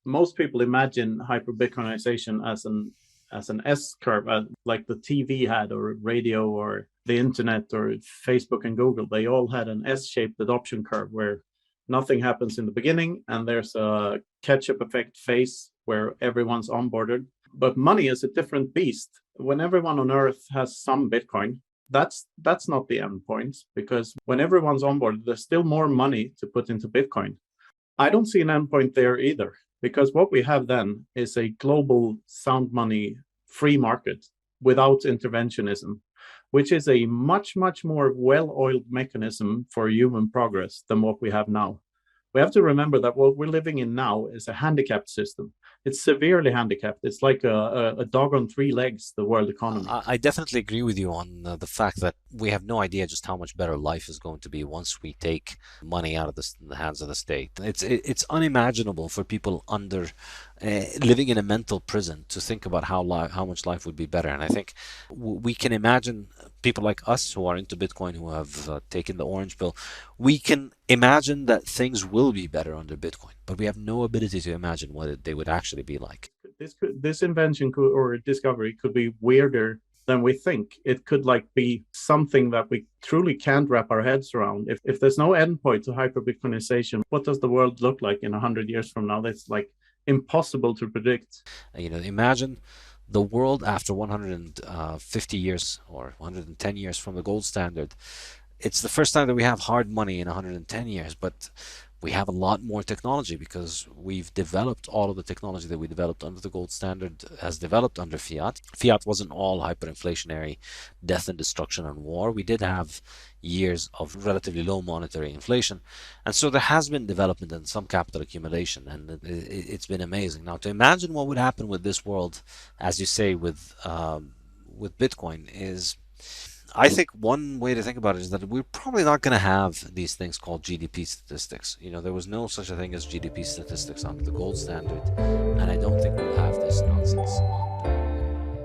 most people imagine hyperbitcoinization as an S curve, like the TV had, or radio, or the internet, or Facebook and Google. They all had an S-shaped adoption curve where nothing happens in the beginning, and there's a catch-up effect phase where everyone's onboarded. But money is a different beast. When everyone on Earth has some Bitcoin, that's not the end point, because when everyone's onboarded, there's still more money to put into Bitcoin. I don't see an endpoint there either, because what we have then is a global sound money free market without interventionism, which is a much, much more well-oiled mechanism for human progress than what we have now. We have to remember that what we're living in now is a handicapped system. It's severely handicapped. It's like a dog on three legs, the world economy. I definitely agree with you on the fact that we have no idea just how much better life is going to be once we take money out of the hands of the state. It's unimaginable for people under living in a mental prison to think about how much life would be better. And I think we can imagine people like us who are into Bitcoin, who have taken the orange pill. We can imagine that things will be better under Bitcoin, but we have no ability to imagine what they would actually be like. This invention or discovery could be weirder than we think. It could like be something that we truly can't wrap our heads around. If there's no endpoint to hyperbitcoinization, what does the world look like in 100 years from now? That's like impossible to predict. Imagine the world after 150 years or 110 years from the gold standard. It's the first time that we have hard money in 110 years, but we have a lot more technology because we've developed all of the technology that we developed under the gold standard has developed under fiat. Fiat wasn't all hyperinflationary death and destruction and war. We did have years of relatively low monetary inflation, and so there has been development and some capital accumulation, and it's been amazing. Now, to imagine what would happen with this world, as you say, with Bitcoin is, I think one way to think about it is that we're probably not going to have these things called GDP statistics. There was no such a thing as GDP statistics under the gold standard, and I don't think we'll have this nonsense.